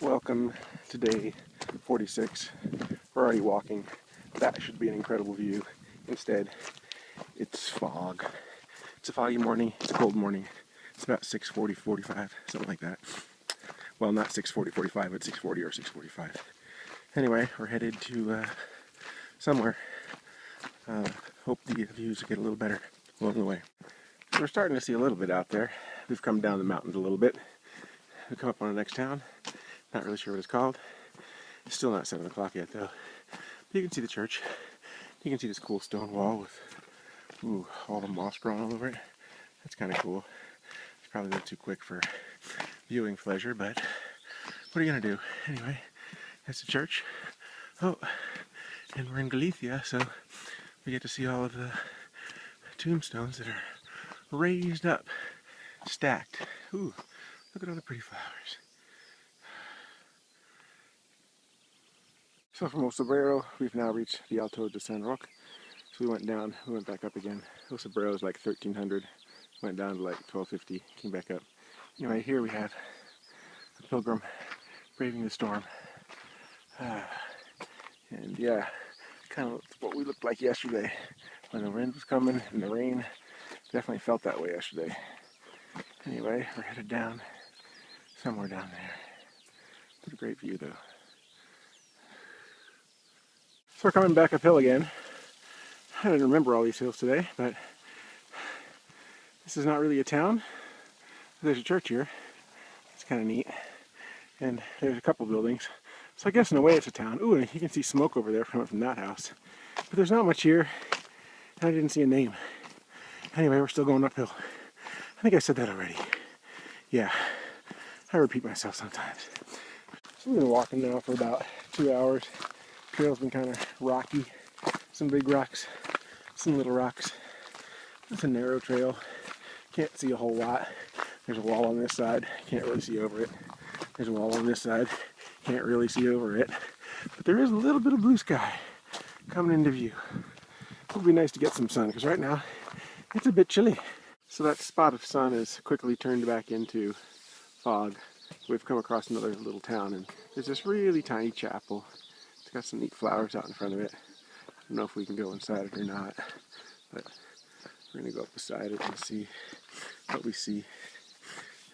Welcome to day 46. We're already walking. That should be an incredible view. Instead, it's fog. It's a foggy morning. It's a cold morning. It's about 6:40, 45, something like that. Well, not 6:40, 45, but 6:40 or 6:45. Anyway, we're headed to somewhere. Hope the views get a little better along the way. We're starting to see a little bit out there. We've come down the mountains a little bit. We come up on the next town. Not really sure what it's called. It's still not 7 o'clock yet, though. But you can see the church. You can see this cool stone wall with all the moss growing all over it. That's kind of cool. It's probably a little too quick for viewing pleasure, but what are you going to do? Anyway, that's the church. Oh, and we're in Galicia, so we get to see all of the tombstones that are raised up, stacked. Ooh, look at all the pretty flowers. So from Cebreiro, we've now reached the Alto de San Roque. So we went down, we went back up again. Cebreiro is like 1,300, went down to like 1,250, came back up. Anyway, here we have a pilgrim braving the storm. And yeah, kind of what we looked like yesterday when the wind was coming and the rain. Definitely felt that way yesterday. Anyway, we're headed down, somewhere down there. It's a great view though. So we're coming back uphill again. I didn't remember all these hills today, but this is not really a town. There's a church here. It's kind of neat. And there's a couple buildings. So I guess in a way it's a town. Ooh, and you can see smoke over there coming from that house. But there's not much here, and I didn't see a name. Anyway, we're still going uphill. I think I said that already. Yeah, I repeat myself sometimes. So we've been walking now for about 2 hours. Trail's been kind of rocky. Some big rocks, some little rocks. It's a narrow trail. Can't see a whole lot. There's a wall on this side. Can't really see over it. There's a wall on this side. Can't really see over it. But there is a little bit of blue sky coming into view. It would be nice to get some sun because right now it's a bit chilly. So that spot of sun is quickly turned back into fog. We've come across another little town and there's this really tiny chapel. It's got some neat flowers out in front of it. I don't know if we can go inside it or not, but we're going to go up beside it and see what we see.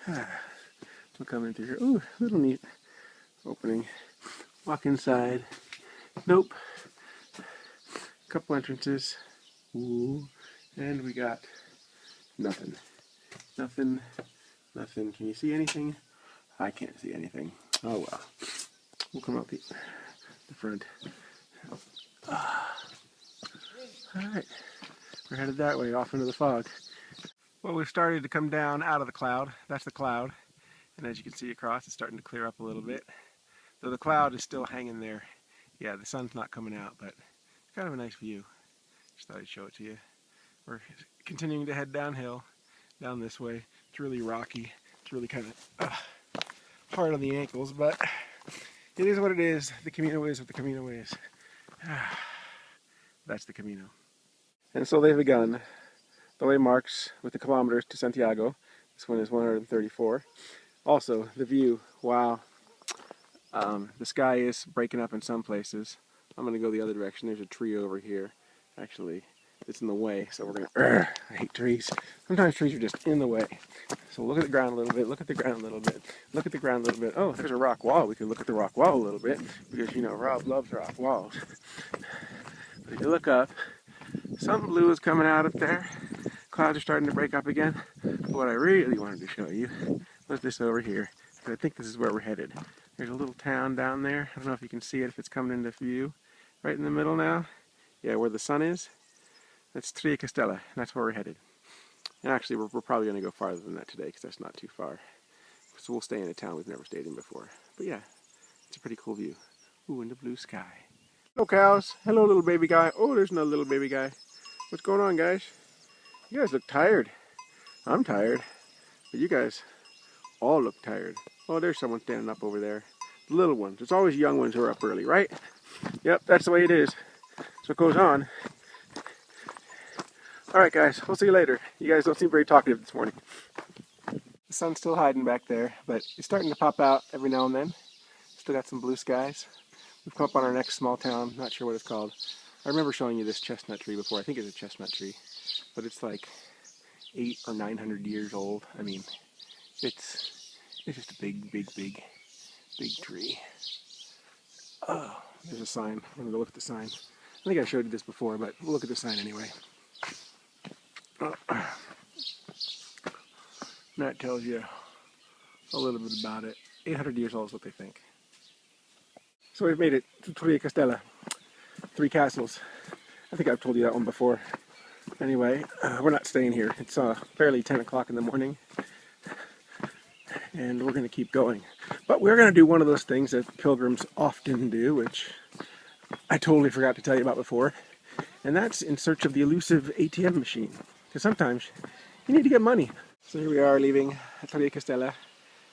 We'll come in through here. Ooh, little neat opening. Walk inside. Nope. Couple entrances. Ooh. And we got nothing. Nothing. Nothing. Can you see anything? I can't see anything. Oh well. We'll come out the front. Alright. We're headed that way, off into the fog. Well, we've started to come down out of the cloud. That's the cloud. And as you can see across, it's starting to clear up a little bit. Though the cloud is still hanging there. Yeah, the sun's not coming out, but it's kind of a nice view. Just thought I'd show it to you. We're continuing to head downhill, down this way. It's really rocky. It's really kind of hard on the ankles, but it is what it is. The Camino is what the Camino is. That's the Camino. And so they've begun. The way marks with the kilometers to Santiago. This one is 134. Also, the view, wow. The sky is breaking up in some places. I'm going to go the other direction. There's a tree over here. Actually, it's in the way, so we're going to... I hate trees. Sometimes trees are just in the way. So look at the ground a little bit, look at the ground a little bit, look at the ground a little bit. Oh, there's a rock wall. We could look at the rock wall a little bit, because, you know, Rob loves rock walls. But if you look up, something blue is coming out up there. Clouds are starting to break up again. But what I really wanted to show you was this over here. I think this is where we're headed. There's a little town down there. I don't know if you can see it, if it's coming into view. Right in the middle now. Yeah, where the sun is. That's Tria Castella, and that's where we're headed. And actually, we're probably going to go farther than that today, because that's not too far. So we'll stay in a town we've never stayed in before. But yeah, it's a pretty cool view. Ooh, in the blue sky. Hello, cows. Hello, little baby guy. Oh, there's another little baby guy. What's going on, guys? You guys look tired. I'm tired. But you guys all look tired. Oh, there's someone standing up over there. The little ones. It's always young ones who are up early, right? Yep, that's the way it is. So it goes on. Alright guys, we'll see you later. You guys don't seem very talkative this morning. The sun's still hiding back there, but it's starting to pop out every now and then. Still got some blue skies. We've come up on our next small town, not sure what it's called. I remember showing you this chestnut tree before. I think it's a chestnut tree, but it's like 800 or 900 years old. I mean, it's just a big tree. Oh, there's a sign. I'm gonna go look at the sign. I think I showed you this before, but we'll look at the sign anyway. That tells you a little bit about it. 800 years old is what they think. So we've made it to Torre Castella, 3 castles. I think I've told you that one before. Anyway, we're not staying here. It's barely 10 o'clock in the morning, and we're going to keep going. But we're going to do one of those things that pilgrims often do, which I totally forgot to tell you about before, and that's in search of the elusive ATM machine. Because sometimes you need to get money. So here we are leaving Torre Castella.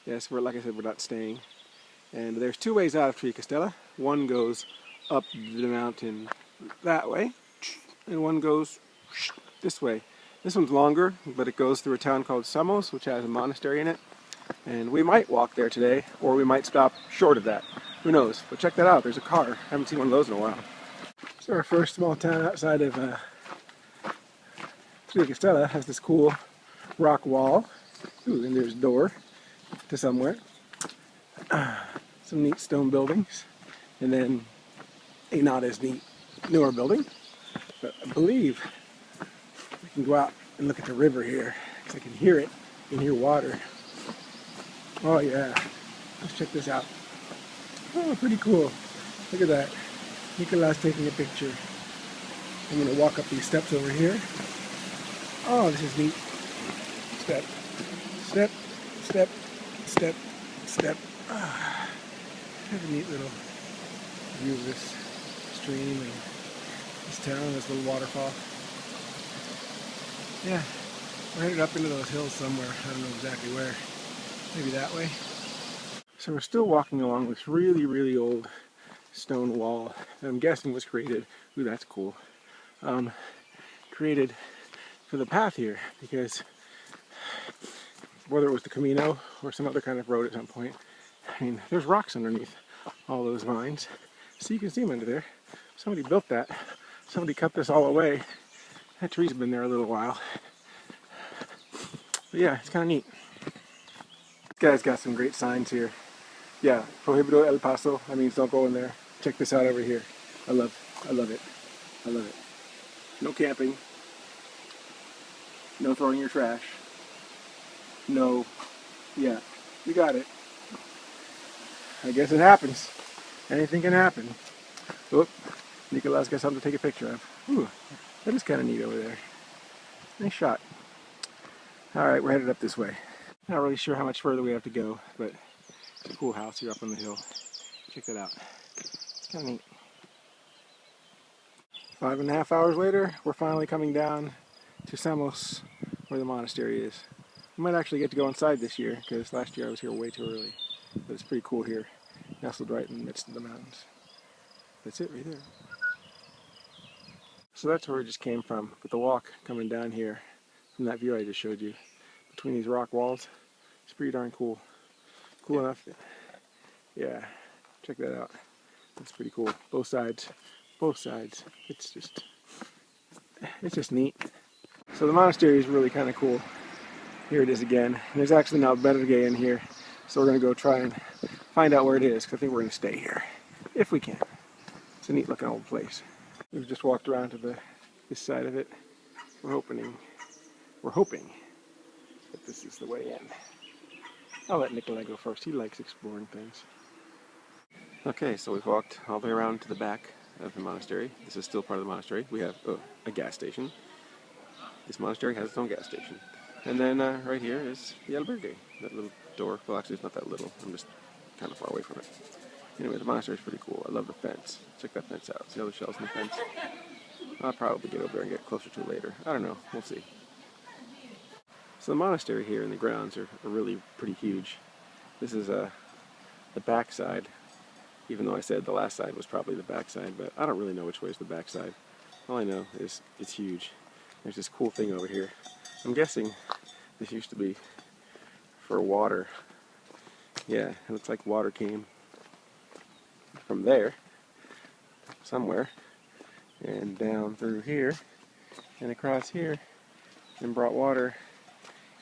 Yes, like I said, we're not staying. And there's 2 ways out of Torre Castella. One goes up the mountain that way, and one goes this way. This one's longer, but it goes through a town called Samos, which has a monastery in it. And we might walk there today, or we might stop short of that. Who knows? But check that out. There's a car. I haven't seen one of those in a while. So our first small town outside of Torre Castella has this cool rock wall. Ooh, and there's a door to somewhere. Some neat stone buildings. And then a not as neat newer building. But I believe we can go out and look at the river here, because I can hear it. I can hear water. Oh yeah, let's check this out. Oh, pretty cool. Look at that. Nicolas taking a picture. I'm going to walk up these steps over here. Oh, this is neat. Step, step, step, step, step. Ah, have a neat little view of this stream and this town, this little waterfall. Yeah, we're headed up into those hills somewhere. I don't know exactly where. Maybe that way. So we're still walking along this really old stone wall that I'm guessing was created, ooh, that's cool, created for the path here, because whether it was the Camino or some other kind of road at some point, I mean, there's rocks underneath all those vines, so you can see them under there. Somebody built that. Somebody cut this all away. That tree's been there a little while. But yeah, it's kind of neat. This guy's got some great signs here. Yeah, Prohibido El Paso. That means don't go in there. Check this out over here. I love it. I love it. No camping. No throwing your trash. No. Yeah, you got it. I guess it happens. Anything can happen. Oop. Nicolas got something to take a picture of. Ooh, that is kind of neat over there. Nice shot. Alright, we're headed up this way. Not really sure how much further we have to go, but it's a cool house here up on the hill. Check that out. It's kind of neat. 5.5 hours later, we're finally coming down to Samos, where the monastery is. We might actually get to go inside this year, because last year I was here way too early. But it's pretty cool here, nestled right in the midst of the mountains. That's it right there. So that's where we just came from, but the walk coming down here from that view I just showed you, between these rock walls, it's pretty darn cool. Cool enough. Yeah, check that out. That's pretty cool. Both sides. It's just neat. So the monastery is really kind of cool. Here it is again. And there's actually now a better day in here, so we're going to go try and find out where it is, because I think we're going to stay here, if we can. It's a neat looking old place. We've just walked around to this side of it. We're hoping that this is the way in. I'll let Nikolai go first. He likes exploring things. Okay, so we've walked all the way around to the back of the monastery. This is still part of the monastery. We have a gas station. This monastery has its own gas station. And then right here is the albergue. That little door. Well, actually, it's not that little. I'm just kind of far away from it. Anyway, the monastery is pretty cool. I love the fence. Check that fence out. See all the shells in the fence? I'll probably get over there and get closer to it later. I don't know. We'll see. So the monastery here and the grounds are really pretty huge. This is the back side, even though I said the last side was probably the back side, but I don't really know which way is the back side. All I know is it's huge. There's this cool thing over here. I'm guessing this used to be for water. Yeah, it looks like water came from there, somewhere, and down through here, and across here, and brought water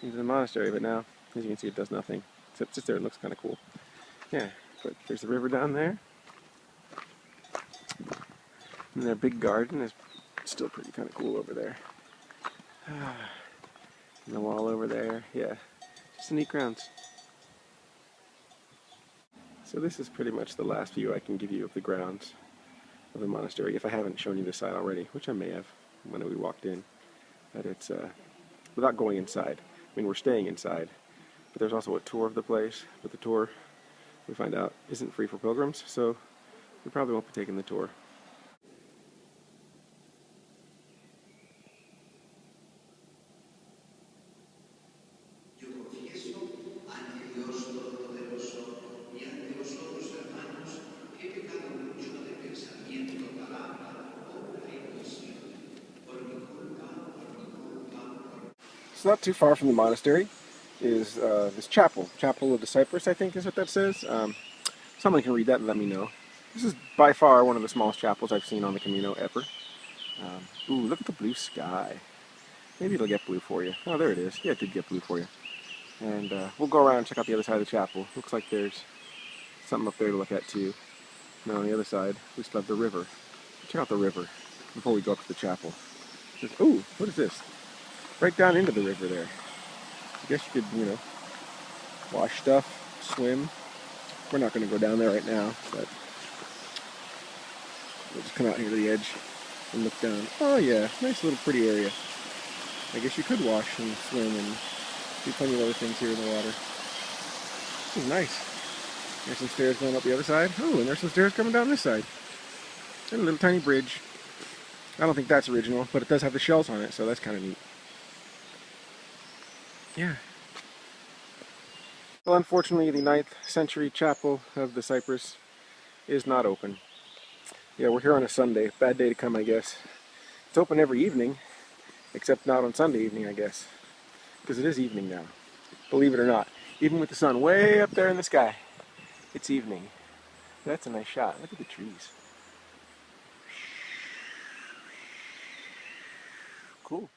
into the monastery. But now, as you can see, it does nothing. Except just there, it looks kind of cool. Yeah, but there's the river down there. And their big garden is still pretty kind of cool over there. And the wall over there, yeah, just neat grounds. So this is pretty much the last view I can give you of the grounds of the monastery, if I haven't shown you this side already, which I may have when we walked in. But it's, without going inside. I mean, we're staying inside, but there's also a tour of the place, but the tour, we find out, isn't free for pilgrims, so we probably won't be taking the tour. So not too far from the monastery is this chapel. Chapel of the Cypress, I think is what that says. Someone can read that and let me know. This is by far one of the smallest chapels I've seen on the Camino ever. Ooh, look at the blue sky. Maybe it'll get blue for you. Oh, there it is. Yeah, it did get blue for you. And we'll go around and check out the other side of the chapel. Looks like there's something up there to look at too. And on the other side, we still have the river. Check out the river before we go up to the chapel. Ooh, what is this? Right down into the river there. I guess you could, wash stuff, swim. We're not going to go down there right now, but we'll just come out here to the edge and look down. Oh yeah, nice little pretty area. I guess you could wash and swim and do plenty of other things here in the water. This is nice. There's some stairs going up the other side. Oh, and there's some stairs coming down this side. And a little tiny bridge. I don't think that's original, but it does have the shells on it, so that's kind of neat. Yeah. Well, unfortunately, the 9th century chapel of the Cypress is not open. Yeah, we're here on a Sunday. Bad day to come, I guess. It's open every evening, except not on Sunday evening, I guess. Because it is evening now. Believe it or not. Even with the sun way up there in the sky, it's evening. That's a nice shot. Look at the trees. Cool.